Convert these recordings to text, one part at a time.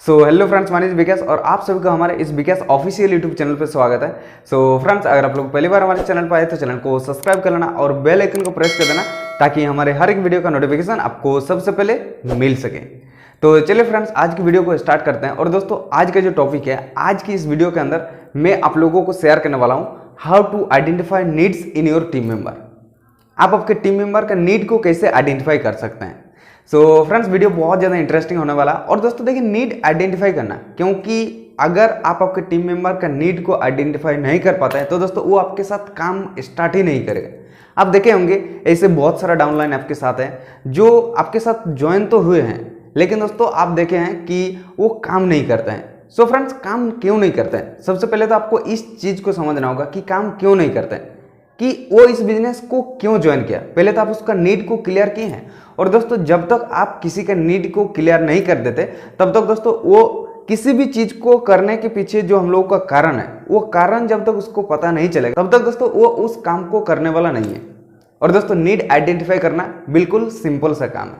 Hello friends, my name is Vikas और आप सभी को हमारे इस विकास ऑफिशियल यूट्यूब चैनल पर स्वागत है। फ्रेंड्स, अगर आप लोग पहली बार हमारे चैनल पर आए तो चैनल को सब्सक्राइब कर लेना और बेल आइकन को प्रेस कर देना ताकि हमारे हर एक वीडियो का नोटिफिकेशन आपको सबसे पहले मिल सके। तो चलिए फ्रेंड्स, आज की वीडियो को स्टार्ट करते हैं। और दोस्तों, आज का जो टॉपिक है, आज की इस वीडियो के अंदर मैं आप लोगों को शेयर करने वाला हूँ how to identify needs in your team member. आप आपके टीम मेंबर का नीड को कैसे आइडेंटिफाई कर सकते हैं। फ्रेंड्स, वीडियो बहुत ज़्यादा इंटरेस्टिंग होने वाला। और दोस्तों देखिए, नीड आइडेंटिफाई करना, क्योंकि अगर आप आपके टीम मेंबर का नीड को आइडेंटिफाई नहीं कर पाते हैं तो दोस्तों वो आपके साथ काम स्टार्ट ही नहीं करेगा। आप देखे होंगे ऐसे बहुत सारा डाउनलाइन आपके साथ है जो आपके साथ ज्वाइन तो हुए हैं, लेकिन दोस्तों आप देखे हैं कि वो काम नहीं करते हैं। फ्रेंड्स, काम क्यों नहीं करते हैं? सबसे पहले तो आपको इस चीज़ को समझना होगा कि काम क्यों नहीं करते हैं, कि वो इस बिजनेस को क्यों ज्वाइन किया। पहले तो आप उसका नीड को क्लियर किए हैं। और दोस्तों, जब तक आप किसी का नीड को क्लियर नहीं कर देते तब तक दोस्तों वो किसी भी चीज को करने के पीछे जो हम लोगों का कारण है, वो कारण जब तक उसको पता नहीं चलेगा तब तक दोस्तों वो उस काम को करने वाला नहीं है। और दोस्तों, नीड आइडेंटिफाई करना बिल्कुल सिंपल सा काम है।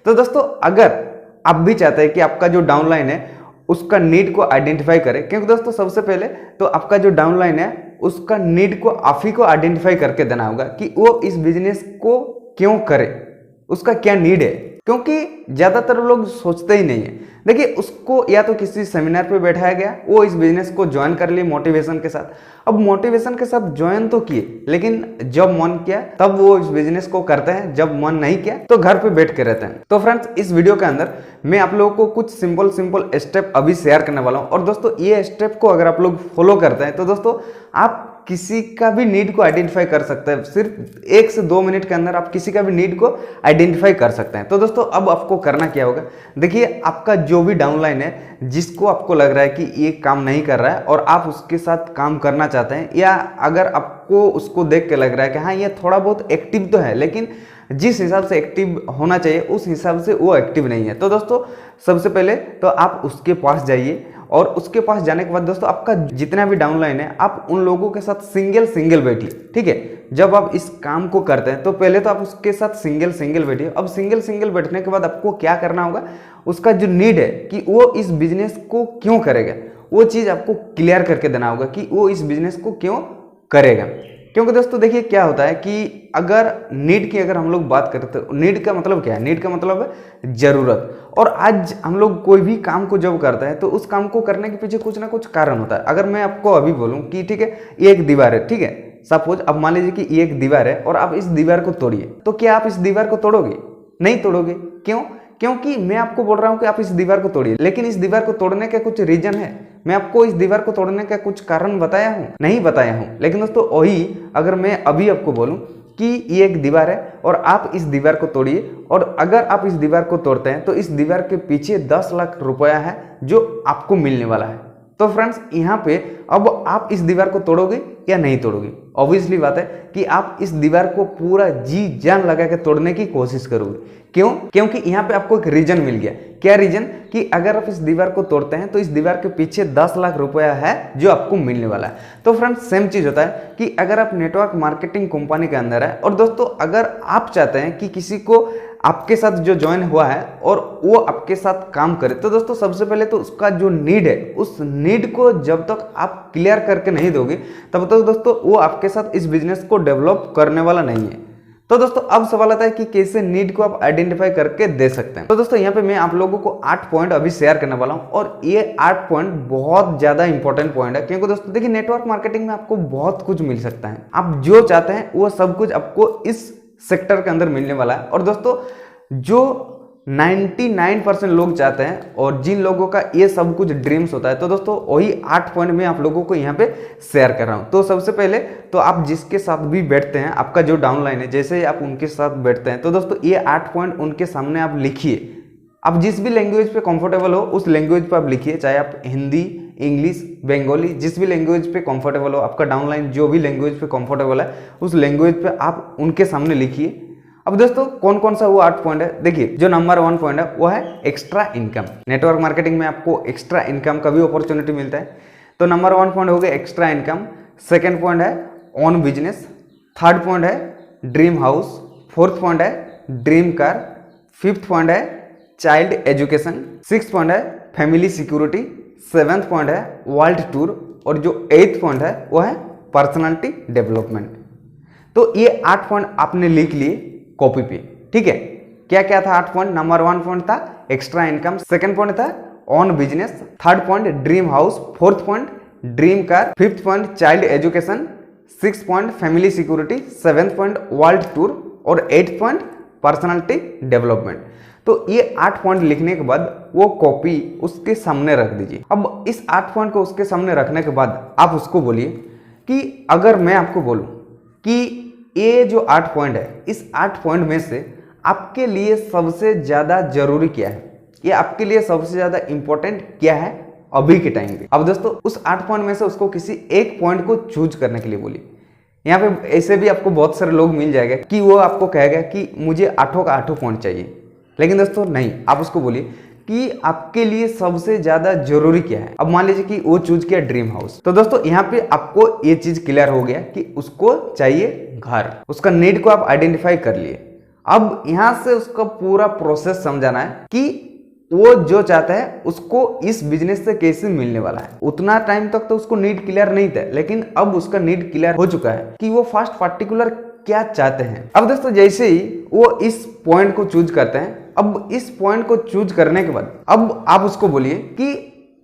तो दोस्तों, अगर आप भी चाहते हैं कि आपका जो डाउनलाइन है उसका नीड को आइडेंटिफाई करें, क्योंकि दोस्तों सबसे पहले तो आपका जो डाउनलाइन है उसका नीड को आप ही को आइडेंटिफाई करके देना होगा कि वो इस बिजनेस को क्यों करे, उसका क्या नीड है। क्योंकि ज्यादातर लोग सोचते ही नहीं है। देखिए, उसको या तो किसी सेमिनार पे बैठाया गया, वो इस बिजनेस को ज्वाइन कर लिए मोटिवेशन के साथ। अब मोटिवेशन के साथ ज्वाइन तो किए, लेकिन जब मन किया तब वो इस बिजनेस को करते हैं, जब मन नहीं किया तो घर पे बैठ के रहते हैं। तो फ्रेंड्स, इस वीडियो के अंदर मैं आप लोगों को कुछ सिंपल स्टेप अभी शेयर करने वाला हूँ। और दोस्तों, ये स्टेप को अगर आप लोग फॉलो करते हैं तो दोस्तों आप किसी का भी नीड को आइडेंटिफाई कर सकते हैं। सिर्फ 1 से 2 मिनट के अंदर आप किसी का भी नीड को आइडेंटिफाई कर सकते हैं। तो दोस्तों, अब आपको करना क्या होगा, देखिए, आपका जो भी डाउनलाइन है जिसको आपको लग रहा है कि ये काम नहीं कर रहा है और आप उसके साथ काम करना चाहते हैं, या अगर आपको उसको देख के लग रहा है कि हाँ ये थोड़ा बहुत एक्टिव तो है लेकिन जिस हिसाब से एक्टिव होना चाहिए उस हिसाब से वो एक्टिव नहीं है, तो दोस्तों सबसे पहले तो आप उसके पास जाइए। और उसके पास जाने के बाद दोस्तों आपका जितना भी डाउनलाइन है आप उन लोगों के साथ सिंगल बैठिए। ठीक है, जब आप इस काम को करते हैं तो पहले तो आप उसके साथ सिंगल बैठिए। अब सिंगल बैठने के बाद आपको क्या करना होगा, उसका जो नीड है कि वो इस बिजनेस को क्यों करेगा, वो चीज़ आपको क्लियर करके देना होगा कि वो इस बिजनेस को क्यों करेगा। क्योंकि दोस्तों देखिए, क्या होता है कि अगर नीड की अगर हम लोग बात करें तो नीड का मतलब क्या है? नीड का मतलब है जरूरत। और आज हम लोग कोई भी काम को जब करते हैं तो उस काम को करने के पीछे कुछ ना कुछ कारण होता है। अगर मैं आपको अभी बोलूं कि ठीक है, ये एक दीवार है, ठीक है, सपोज अब मान लीजिए कि ये एक दीवार है और आप इस दीवार को तोड़िए, तो क्या आप इस दीवार को तोड़ोगे? नहीं तोड़ोगे। क्यों? क्योंकि मैं आपको बोल रहा हूं कि आप इस दीवार को तोड़िए, लेकिन इस दीवार को तोड़ने का कुछ रीजन है। मैं आपको इस दीवार को तोड़ने का कुछ कारण बताया हूं? नहीं बताया हूं। लेकिन दोस्तों वही अगर मैं अभी आपको बोलूं कि ये एक दीवार है और आप इस दीवार को तोड़िए, और अगर आप इस दीवार को तोड़ते हैं तो इस दीवार के पीछे 10 लाख रुपया है जो आपको मिलने वाला है। तो फ्रेंड्स, यहाँ पे अब आप इस दीवार को तोड़ोगे या नहीं तोड़ोगे? ऑब्वियसली बात है कि आप इस दीवार को पूरा जी जान लगा के तोड़ने की कोशिश करोगे। क्यों? क्योंकि यहाँ पे आपको एक रीजन मिल गया। क्या रीजन? कि अगर आप इस दीवार को तोड़ते हैं तो इस दीवार के पीछे 10 लाख रुपया है जो आपको मिलने वाला है। तो फ्रेंड्स, सेम चीज होता है कि अगर आप नेटवर्क मार्केटिंग कंपनी के अंदर है और दोस्तों अगर आप चाहते हैं कि किसी को आपके साथ जो ज्वाइन हुआ है और वो आपके साथ काम करे, तो दोस्तों सबसे पहले तो उसका जो नीड है, उस नीड को जब तक आप क्लियर करके नहीं दोगे तब तक दोस्तों वो आपके साथ इस बिजनेस को डेवलप करने वाला नहीं है। तो दोस्तों अब सवाल आता है कि कैसे नीड को आप आइडेंटिफाई करके दे सकते हैं। तो दोस्तों यहाँ पे मैं आप लोगों को 8 पॉइंट अभी शेयर करने वाला हूँ, और ये 8 पॉइंट बहुत ज्यादा इंपॉर्टेंट पॉइंट है। क्योंकि दोस्तों देखिए, नेटवर्क मार्केटिंग में आपको बहुत कुछ मिल सकता है। आप जो चाहते हैं वो सब कुछ आपको इस सेक्टर के अंदर मिलने वाला है। और दोस्तों जो 99% लोग चाहते हैं और जिन लोगों का ये सब कुछ ड्रीम्स होता है, तो दोस्तों वही 8 पॉइंट मैं आप लोगों को यहाँ पे शेयर कर रहा हूँ। तो सबसे पहले तो आप जिसके साथ भी बैठते हैं, आपका जो डाउनलाइन है, जैसे ही आप उनके साथ बैठते हैं तो दोस्तों ये 8 पॉइंट उनके सामने आप लिखिए। आप जिस भी लैंग्वेज पे कंफर्टेबल हो उस लैंग्वेज पे आप लिखिए, चाहे आप हिंदी, इंग्लिश, बंगाली, जिस भी लैंग्वेज पे कंफर्टेबल हो, आपका डाउनलाइन जो भी लैंग्वेज पे कंफर्टेबल है उस लैंग्वेज पे आप उनके सामने लिखिए। अब दोस्तों कौन कौन सा वो 8 पॉइंट है, देखिए, जो नंबर 1 पॉइंट है वो है एक्स्ट्रा इनकम। नेटवर्क मार्केटिंग में आपको एक्स्ट्रा इनकम का भी अपॉर्चुनिटी मिलता है। तो नंबर 1 पॉइंट हो गया एक्स्ट्रा इनकम। सेकंड पॉइंट है ओन बिजनेस। थर्ड पॉइंट है ड्रीम हाउस। फोर्थ पॉइंट है ड्रीम कार। फिफ्थ पॉइंट है चाइल्ड एजुकेशन। सिक्स पॉइंट है फैमिली सिक्योरिटी, 7th पॉइंट है वर्ल्ड टूर और जो 8th पॉइंट है वो है पर्सनालिटी डेवलपमेंट। तो ये 8 पॉइंट आपने लिख लिए कॉपी पे, ठीक है। क्या क्या था 8 पॉइंट? नंबर 1 पॉइंट था एक्स्ट्रा इनकम, 2nd पॉइंट था on business, 3rd point dream house, 4th point dream car, 5th point child education, 6th point family security, 7th point world tour और 8th पॉइंट पर्सनालिटी डेवलपमेंट। तो ये 8 point लिखने के बाद वो copy उसके सामने रख दीजिए। अब इस 8 पॉइंट को उसके सामने रखने के बाद आप उसको बोलिए कि अगर मैं आपको बोलूं कि ये जो 8 पॉइंट है, इस 8 पॉइंट में से आपके लिए सबसे ज्यादा जरूरी क्या है, ये आपके लिए सबसे ज्यादा इंपॉर्टेंट क्या है अभी के टाइम पे। अब दोस्तों उस 8 पॉइंट में से उसको किसी एक पॉइंट को चूज करने के लिए बोलिए। यहाँ पे ऐसे भी आपको बहुत सारे लोग मिल जाएगा कि वो आपको कहेगा कि मुझे 8 का 8 पॉइंट चाहिए, लेकिन दोस्तों नहीं, आप उसको बोलिए कि आपके लिए सबसे ज्यादा जरूरी क्या है। अब मान लीजिए कि वो चूज किया ड्रीम हाउस, तो दोस्तों यहाँ पे आपको ये चीज क्लियर हो गया कि उसको चाहिए घर, उसका नीड को आप आइडेंटिफाई कर लिए। अब यहां से उसका पूरा प्रोसेस समझाना है कि वो जो चाहता है उसको इस बिजनेस से कैसे मिलने वाला है। उतना टाइम तक तो उसको नीड क्लियर नहीं था, लेकिन अब उसका नीड क्लियर हो चुका है कि वो फर्स्ट पर्टिकुलर क्या चाहते हैं। अब दोस्तों जैसे ही वो इस पॉइंट को चूज करते हैं, अब इस पॉइंट को चूज करने के बाद अब आप उसको बोलिए कि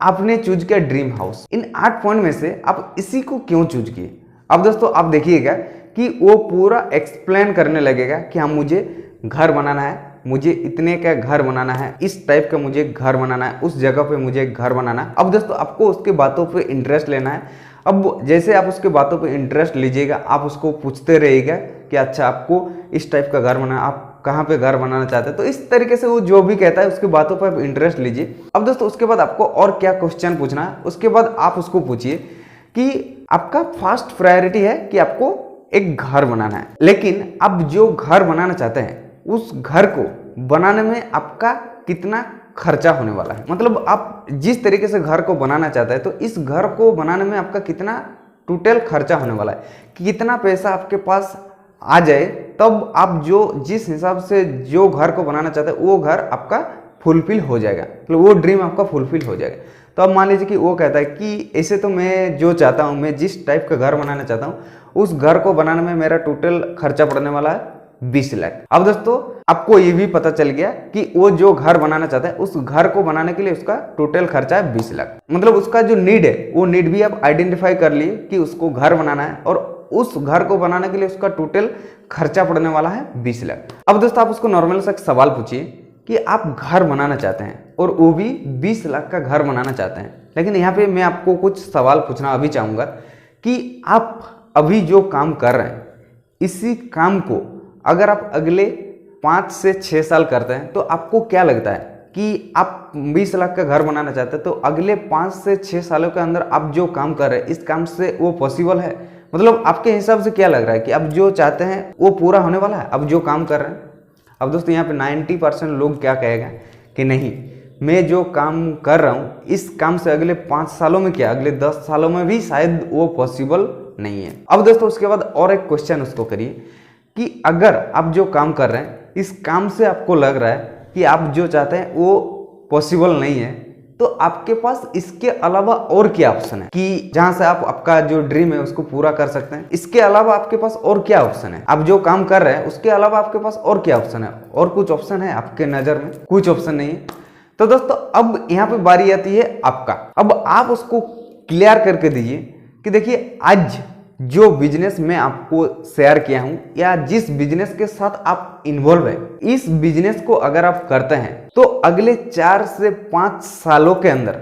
आपने चूज किया ड्रीम हाउस, इन 8 पॉइंट में से आप इसी को क्यों चूज किए। अब दोस्तों आप देखिएगा कि वो पूरा एक्सप्लेन करने लगेगा कि हाँ मुझे घर बनाना है, मुझे इतने का घर बनाना है, इस टाइप का मुझे घर बनाना है, उस जगह पे मुझे घर बनाना है। अब दोस्तों आपको उसके बातों पे इंटरेस्ट लेना है। अब जैसे आप उसके बातों पे इंटरेस्ट लीजिएगा, आप उसको पूछते रहिएगा कि अच्छा आपको इस टाइप का घर बनाना, आप कहाँ पे घर बनाना चाहते हैं। तो इस तरीके से वो जो भी कहता है उसके बातों पर आप इंटरेस्ट लीजिए। अब दोस्तों उसके बाद आपको और क्या क्वेश्चन पूछना है, उसके बाद आप उसको पूछिए कि आपका फर्स्ट प्रायोरिटी है कि आपको एक घर बनाना है, लेकिन अब जो घर बनाना चाहते हैं उस घर को बनाने में आपका कितना खर्चा होने वाला है। मतलब आप जिस तरीके से घर को बनाना चाहते हैं तो इस घर को बनाने में आपका कितना टोटल खर्चा होने वाला है, कितना पैसा आपके पास आ जाए तब आप जो जिस हिसाब से जो घर को बनाना चाहते हैं वो घर आपका फुलफिल हो जाएगा, मतलब वो ड्रीम आपका फुलफिल हो जाएगा। तो अब मान लीजिए कि वो कहता है कि ऐसे तो मैं जो चाहता हूँ, मैं जिस टाइप का घर बनाना चाहता हूँ उस घर को बनाने में मेरा टोटल खर्चा पड़ने वाला है 20 लाख। अब दोस्तों आपको ये भी पता चल गया कि वो जो घर बनाना चाहता है उस घर को बनाने के लिए उसका टोटल खर्चा है 20 लाख। मतलब उसका जो नीड है वो नीड भी आप आइडेंटिफाई कर लिए कि उसको घर बनाना है और उस घर को बनाने के लिए उसका टोटल खर्चा पड़ने वाला है 20 लाख। अब दोस्तों आप उसको नॉर्मल सा सवाल पूछिए कि आप घर बनाना चाहते हैं और वो भी 20 लाख का घर बनाना चाहते हैं, लेकिन यहाँ पे मैं आपको कुछ सवाल पूछना अभी चाहूंगा कि आप अभी जो काम कर रहे हैं इसी काम को अगर आप अगले 5 से 6 साल करते हैं तो आपको क्या लगता है कि आप 20 लाख का घर बनाना चाहते हैं तो अगले 5 से 6 सालों के अंदर आप जो काम कर रहे हैं इस काम से वो पॉसिबल है? मतलब आपके हिसाब से क्या लग रहा है कि आप जो चाहते हैं वो पूरा होने वाला है अब जो काम कर रहे हैं? अब दोस्तों यहाँ पे 90% लोग क्या कहेगा कि नहीं, मैं जो काम कर रहा हूँ इस काम से अगले 5 सालों में क्या अगले 10 सालों में भी शायद वो पॉसिबल नहीं है। अब दोस्तों उसके बाद और एक क्वेश्चन उसको करिए कि अगर आप जो काम कर रहे हैं इस काम से आपको लग रहा है कि आप जो चाहते हैं वो पॉसिबल नहीं है, तो आपके पास इसके अलावा और क्या ऑप्शन है कि जहां से आप आपका जो ड्रीम है उसको पूरा कर सकते हैं? इसके अलावा आपके पास और क्या ऑप्शन है? आप जो काम कर रहे हैं उसके अलावा आपके पास और क्या ऑप्शन है? और कुछ ऑप्शन है आपके नजर में? कुछ ऑप्शन नहीं है। तो दोस्तों अब यहाँ पे बारी आती है आपका। अब आप उसको क्लियर करके दीजिए कि देखिए आज जो बिजनेस मैं आपको शेयर किया हूं या जिस बिजनेस के साथ आप इन्वॉल्व है इस बिजनेस को अगर आप करते हैं तो अगले 4 से 5 सालों के अंदर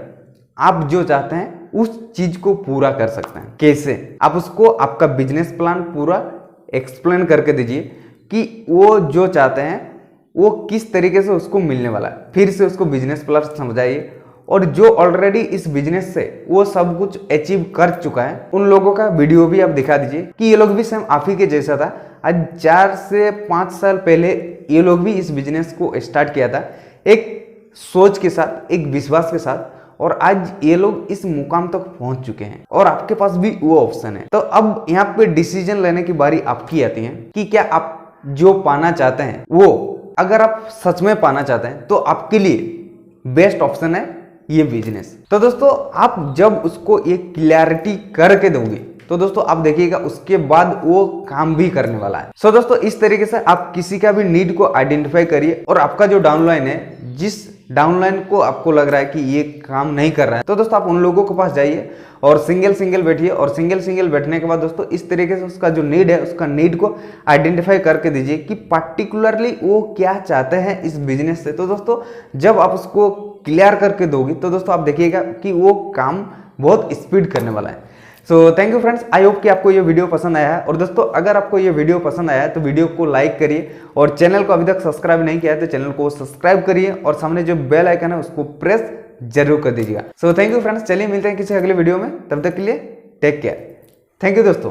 आप जो चाहते हैं उस चीज को पूरा कर सकते हैं। कैसे? आप उसको आपका बिजनेस प्लान पूरा एक्सप्लेन करके दीजिए कि वो जो चाहते हैं वो किस तरीके से उसको मिलने वाला है। फिर से उसको बिजनेस प्लान समझाइए और जो ऑलरेडी इस बिजनेस से वो सब कुछ अचीव कर चुका है उन लोगों का वीडियो भी आप दिखा दीजिए कि ये लोग भी सेम आप ही के जैसा था। आज 4 से 5 साल पहले ये लोग भी इस बिजनेस को स्टार्ट किया था एक सोच के साथ, एक विश्वास के साथ, और आज ये लोग इस मुकाम तक पहुंच चुके हैं और आपके पास भी वो ऑप्शन है। तो अब यहाँ पे डिसीजन लेने की बारी आपकी आती है कि क्या आप जो पाना चाहते हैं वो अगर आप सच में पाना चाहते हैं तो आपके लिए बेस्ट ऑप्शन है ये बिजनेस। तो दोस्तों आप जब उसको एक क्लैरिटी करके दोगे तो दोस्तों आप देखिएगा उसके बाद वो काम भी करने वाला है। सो दोस्तों इस तरीके से आप किसी का भी नीड को आइडेंटिफाई करिए और आपका जो डाउनलाइन है, जिस डाउनलाइन को आपको लग रहा है कि ये काम नहीं कर रहा है, तो दोस्तों आप उन लोगों के पास जाइए और सिंगल बैठिए और सिंगल बैठने के बाद दोस्तों इस तरीके से उसका जो नीड है उसका नीड को आइडेंटिफाई करके दीजिए कि पार्टिकुलरली वो क्या चाहते हैं इस बिजनेस से। तो दोस्तों जब आप उसको क्लियर करके दोगे तो दोस्तों आप देखिएगा कि वो काम बहुत स्पीड करने वाला है। So thank you friends, I hope कि आपको ये वीडियो पसंद आया है। और दोस्तों अगर आपको ये वीडियो पसंद आया है तो वीडियो को लाइक करिए और चैनल को अभी तक सब्सक्राइब नहीं किया है तो चैनल को सब्सक्राइब करिए और सामने जो बेल आइकन है उसको प्रेस जरूर कर दीजिएगा। सो थैंक यू फ्रेंड्स, चलिए मिलते हैं किसी अगले वीडियो में, तब तक के लिए टेक केयर। थैंक यू दोस्तों।